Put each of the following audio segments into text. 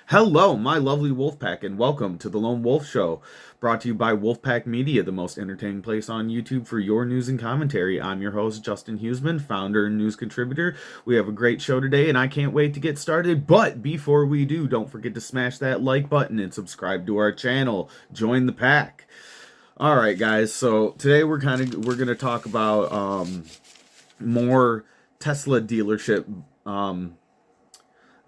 Hello, my lovely Wolfpack, and welcome to the Lone Wolf Show, brought to you by Wolfpack Media, the most entertaining place on YouTube for your news and commentary. I'm your host, Justin Huseman, founder and news contributor. We have a great show today, and I can't wait to get started. But before we do, don't forget to smash that like button and subscribe to our channel. Join the pack. All right, guys. So today we're gonna talk about more Tesla dealership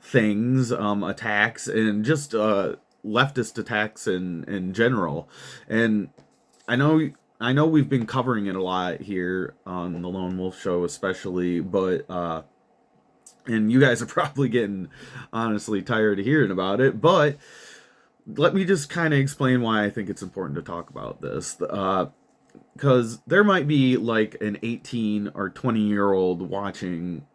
things, attacks, and just leftist attacks in general. And I know I know we've been covering it a lot here on the Lone Wolf Show, especially, but and you guys are probably getting honestly tired of hearing about it. But let me just kind of explain why I think it's important to talk about this. Because there might be like an 18 or 20-year-old watching,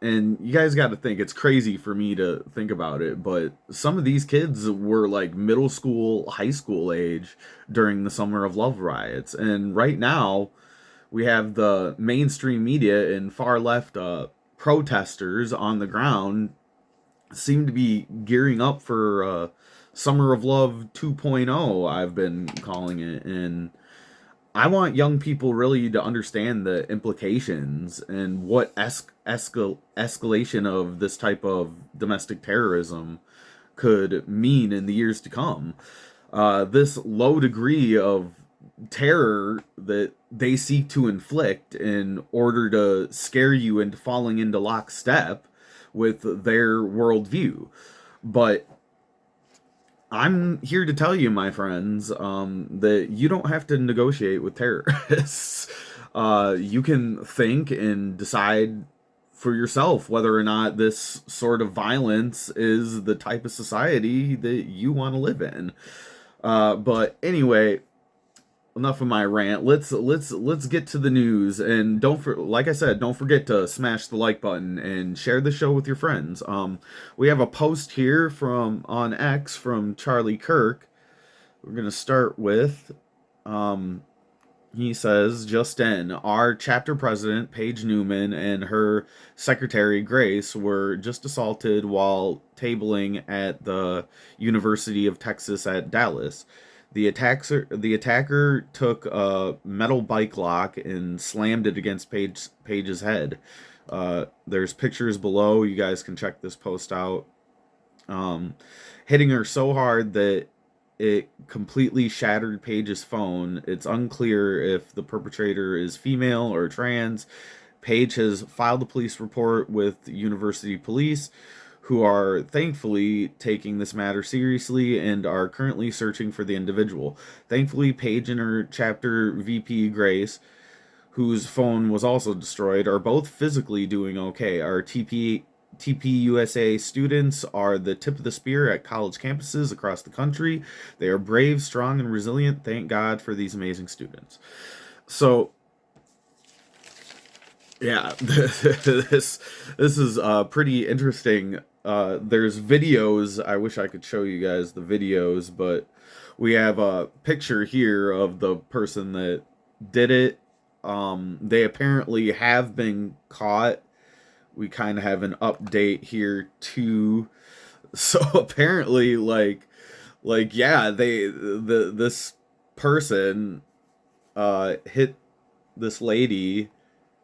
and you guys got to think it's crazy for me to think about it, but some of these kids were like middle school, high school age during the Summer of Love riots. And right now, we have the mainstream media and far left protesters on the ground seem to be gearing up for Summer of Love 2.0, I've been calling it. And I want young people really to understand the implications and what escalation of this type of domestic terrorism could mean in the years to come. This low degree of terror that they seek to inflict in order to scare you into falling into lockstep with their worldview. But I'm here to tell you, my friends, that you don't have to negotiate with terrorists. You can think and decide for yourself whether or not this sort of violence is the type of society that you want to live in. But anyway, enough of my rant. Let's get to the news, and like I said, don't forget to smash the like button and share the show with your friends. We have a post here from on X from Charlie Kirk. We're gonna start with he says, just in, our chapter president, Paige Newman, and her secretary, Grace, were just assaulted while tabling at the University of Texas at Dallas. The attacker took a metal bike lock and slammed it against Paige's head. There's pictures below. You guys can check this post out. Hitting her so hard that it completely shattered Paige's phone. It's unclear if the perpetrator is female or trans. Paige has filed a police report with university police, who are thankfully taking this matter seriously and are currently searching for the individual. Thankfully, Paige and her chapter VP, Grace, whose phone was also destroyed, are both physically doing okay. Our TPUSA students are the tip of the spear at college campuses across the country. They are brave, strong, and resilient. Thank God for these amazing students. So, yeah, this is pretty interesting. There's videos. I wish I could show you guys the videos, but we have a picture here of the person that did it. They apparently have been caught. We kind of have an update here too. So apparently, yeah, this person hit this lady,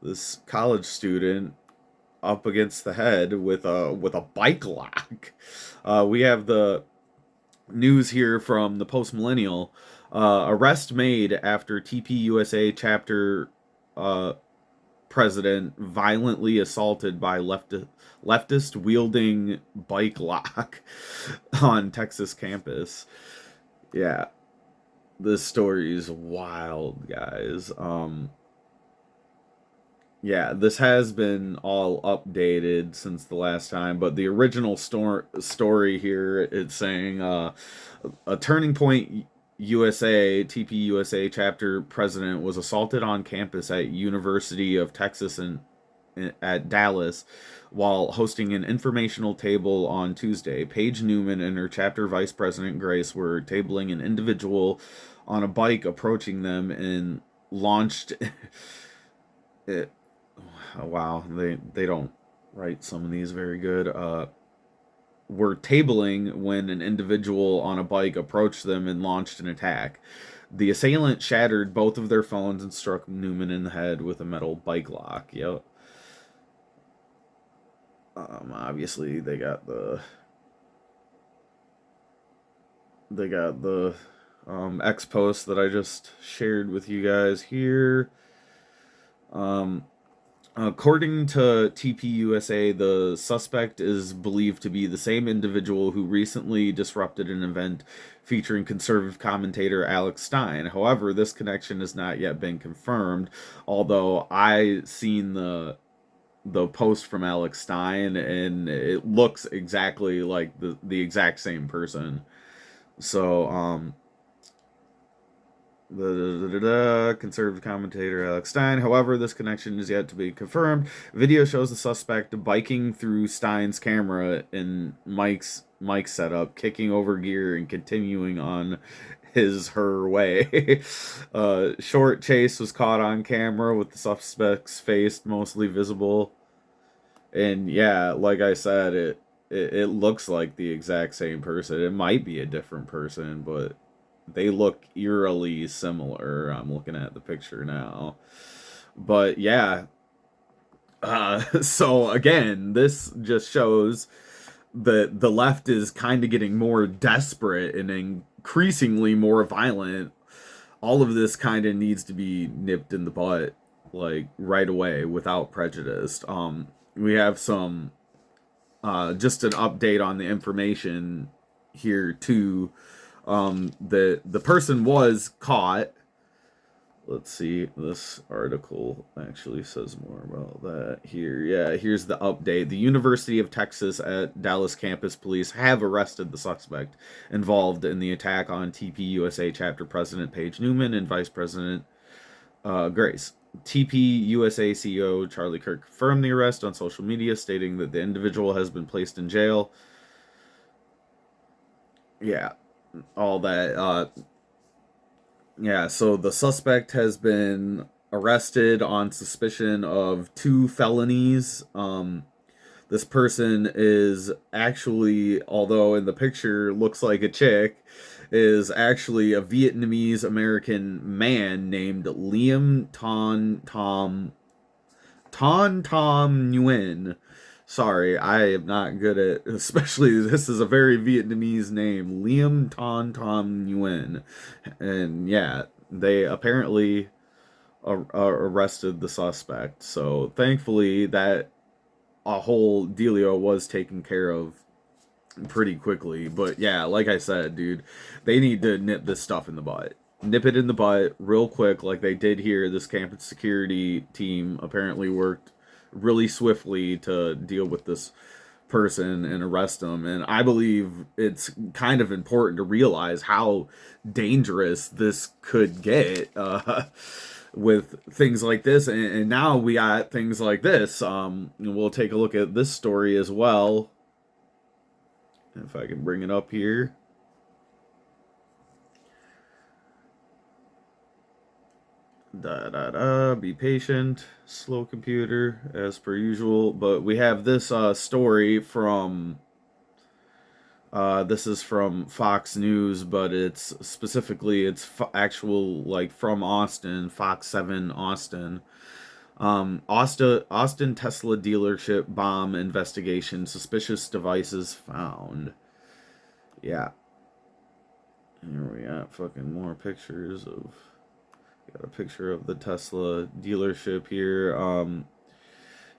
this college student, up against the head with a bike lock. We have the news here from the Post Millennial. Arrest made after TPUSA chapter president violently assaulted by leftist wielding bike lock on Texas campus. Yeah, this story is wild, guys. Yeah, this has been all updated since the last time, but the original story here, it's saying a Turning Point USA TPUSA chapter president was assaulted on campus at University of Texas at Dallas while hosting an informational table on Tuesday. Paige Newman and her chapter vice president Grace were tabling an individual on a bike approaching them and launched it. Wow, they don't write some of these very good. were tabling when an individual on a bike approached them and launched an attack. The assailant shattered both of their phones and struck Newman in the head with a metal bike lock. Yep. Obviously, they got the X post that I just shared with you guys here. Um, According to TPUSA, the suspect is believed to be the same individual who recently disrupted an event featuring conservative commentator Alex Stein. However, this connection has not yet been confirmed, although I seen the post from Alex Stein and it looks exactly like the exact same person. So, conservative commentator Alex Stein. However, this connection is yet to be confirmed. Video shows the suspect biking through Stein's camera in Mike's setup, kicking over gear and continuing on her way. Short chase was caught on camera with the suspect's face mostly visible. And yeah, like I said, it looks like the exact same person. It might be a different person, but they look eerily similar. I'm looking at the picture now. But yeah, so again, this just shows that the left is kind of getting more desperate and increasingly more violent. All of this kind of needs to be nipped in the butt, like right away without prejudice. We have some just an update on the information here too. The person was caught. Let's see, this article actually says more about that here. Yeah, here's the update. The University of Texas at Dallas campus police have arrested the suspect involved in the attack on TPUSA chapter president Paige Newman and vice president Grace. TPUSA CEO Charlie Kirk confirmed the arrest on social media, stating that the individual has been placed in jail. Yeah, all that. Yeah, so the suspect has been arrested on suspicion of 2 felonies. This person is actually, although in the picture looks like a chick, is actually a Vietnamese American man named Liam Ton Nguyen. Sorry, I am not good at, especially this is a very Vietnamese name, Liam Ton Nguyen. And yeah, they apparently arrested the suspect. So thankfully that a whole dealio was taken care of pretty quickly. But yeah, like I said, dude, they need to nip this stuff in the butt. Nip it in the butt real quick, like they did here. This campus security team apparently worked really swiftly to deal with this person and arrest them. And I believe it's kind of important to realize how dangerous this could get with things like this. And now we got things like this. We'll take a look at this story as well. If I can bring it up here. Be patient, slow computer, as per usual. But we have this story from, this is from Fox News, but it's specifically, actual, like, from Austin, Fox 7 Austin. Austin Tesla dealership bomb investigation, suspicious devices found. Yeah. Here we got fucking more pictures of, got a picture of the Tesla dealership here.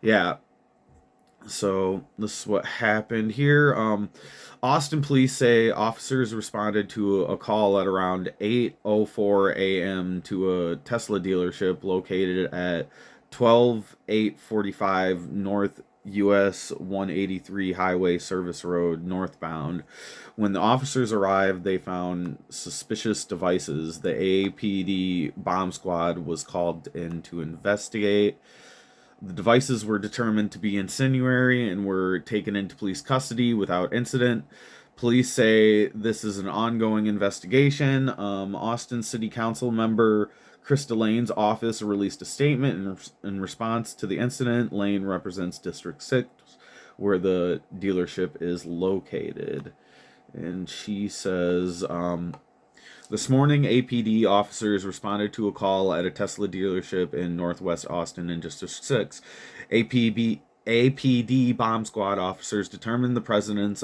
Yeah. So this is what happened here. Austin police say officers responded to a call at around 8:04 a.m. to a Tesla dealership located at 12845 North US 183 Highway Service Road northbound. When the officers arrived, they found suspicious devices. The APD bomb squad was called in to investigate. The devices were determined to be incendiary and were taken into police custody without incident. Police say this is an ongoing investigation. Austin City Council member Krista Lane's office released a statement in response to the incident. Lane represents District 6, where the dealership is located. And she says, this morning, APD officers responded to a call at a Tesla dealership in Northwest Austin in District 6. APD bomb squad officers determined the presence,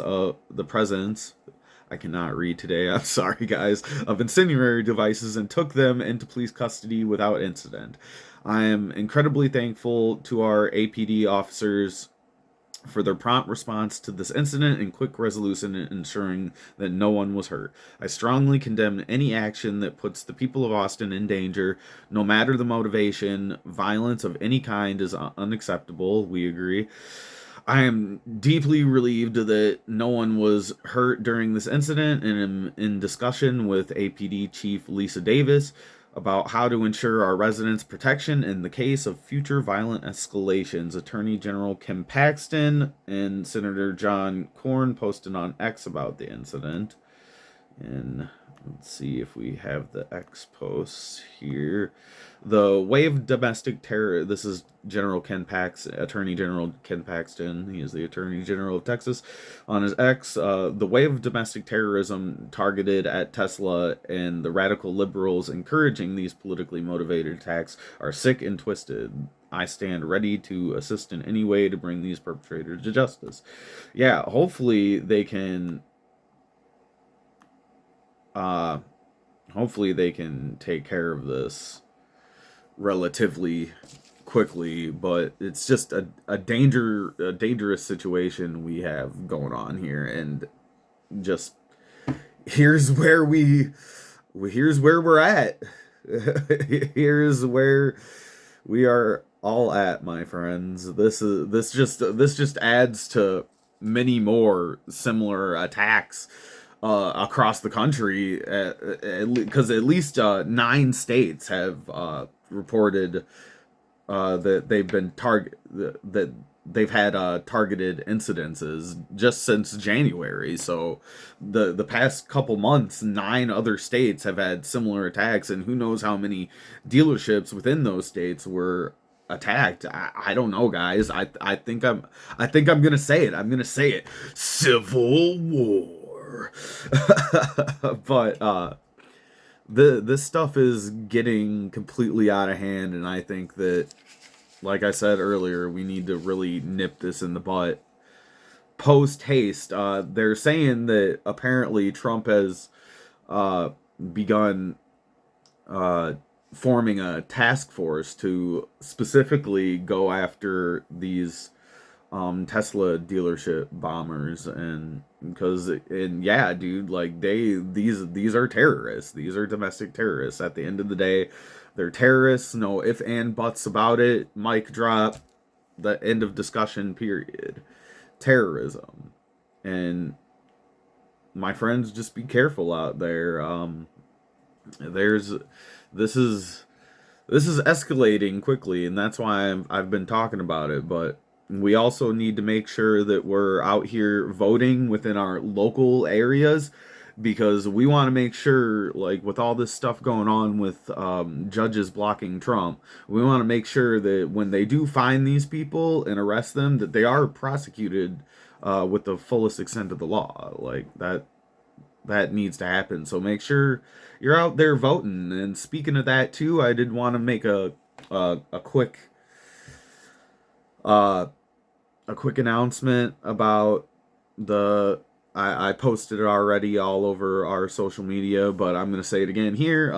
I cannot read today, I'm sorry guys, of incendiary devices and took them into police custody without incident. I am incredibly thankful to our APD officers for their prompt response to this incident and quick resolution in ensuring that no one was hurt. I strongly condemn any action that puts the people of Austin in danger, no matter the motivation. Violence of any kind is unacceptable. We agree. I am deeply relieved that no one was hurt during this incident and am in discussion with APD Chief Lisa Davis about how to ensure our residents' protection in the case of future violent escalations. Attorney General Kim Paxton and Senator John Cornyn posted on X about the incident. And let's see if we have the X posts here. The wave of domestic terror. This is Attorney General Ken Paxton. He is the Attorney General of Texas. On his X, the wave of domestic terrorism targeted at Tesla and the radical liberals encouraging these politically motivated attacks are sick and twisted. I stand ready to assist in any way to bring these perpetrators to justice. Yeah, hopefully they can. Hopefully they can take care of this relatively quickly, but it's just a dangerous situation we have going on here, and just here's where we're at. Here's where we are all at, my friends. This just adds to many more similar attacks across the country, because at least 9 states have reported that they've had targeted incidences just since January. So the past couple months, 9 other states have had similar attacks, and who knows how many dealerships within those states were attacked. I don't know, guys. I think I'm gonna say it. I'm gonna say it. Civil War. But this stuff is getting completely out of hand, and I think that, like I said earlier, we need to really nip this in the butt post haste. They're saying that apparently Trump has begun forming a task force to specifically go after these Tesla dealership bombers, and yeah, dude, like these are terrorists. These are domestic terrorists. At the end of the day, they're terrorists. No if and buts about it. Mic drop. The end of discussion. Period. Terrorism. And my friends, just be careful out there. This is escalating quickly, and that's why I've been talking about it. But we also need to make sure that we're out here voting within our local areas, because we want to make sure, like with all this stuff going on with judges blocking Trump, we want to make sure that when they do find these people and arrest them, that they are prosecuted with the fullest extent of the law. Like that needs to happen. So make sure you're out there voting. And speaking of that too, I did want to make a quick announcement about I posted it already all over our social media, but I'm going to say it again here.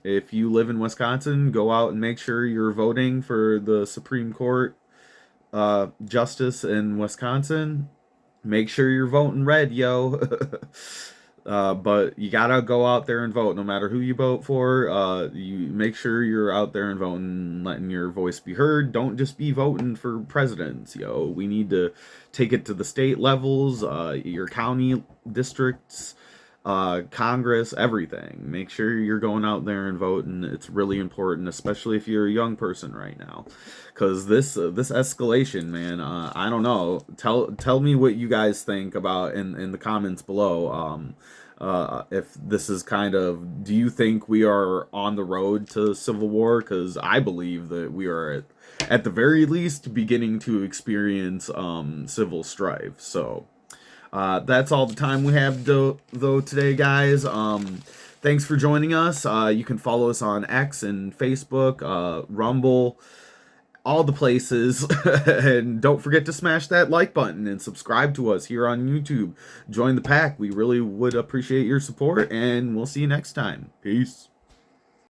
If you live in Wisconsin, go out and make sure you're voting for the Supreme Court justice in Wisconsin. Make sure you're voting red, yo. But you gotta go out there and vote, no matter who you vote for. You make sure you're out there and voting, letting your voice be heard. Don't just be voting for presidents, yo. We need to take it to the state levels, your county districts, Congress, everything. Make sure you're going out there and voting. It's really important, especially if you're a young person right now, because this escalation, man. I don't know. Tell me what you guys think about in the comments below. if this is kind of, do you think we are on the road to civil war? Because I believe that we are at the very least beginning to experience civil strife. So that's all the time we have though today, guys. Thanks for joining us. You can follow us on X and Facebook, Rumble, all the places. And don't forget to smash that like button and subscribe to us here on YouTube. Join the pack. We really would appreciate your support, and we'll see you next time. Peace.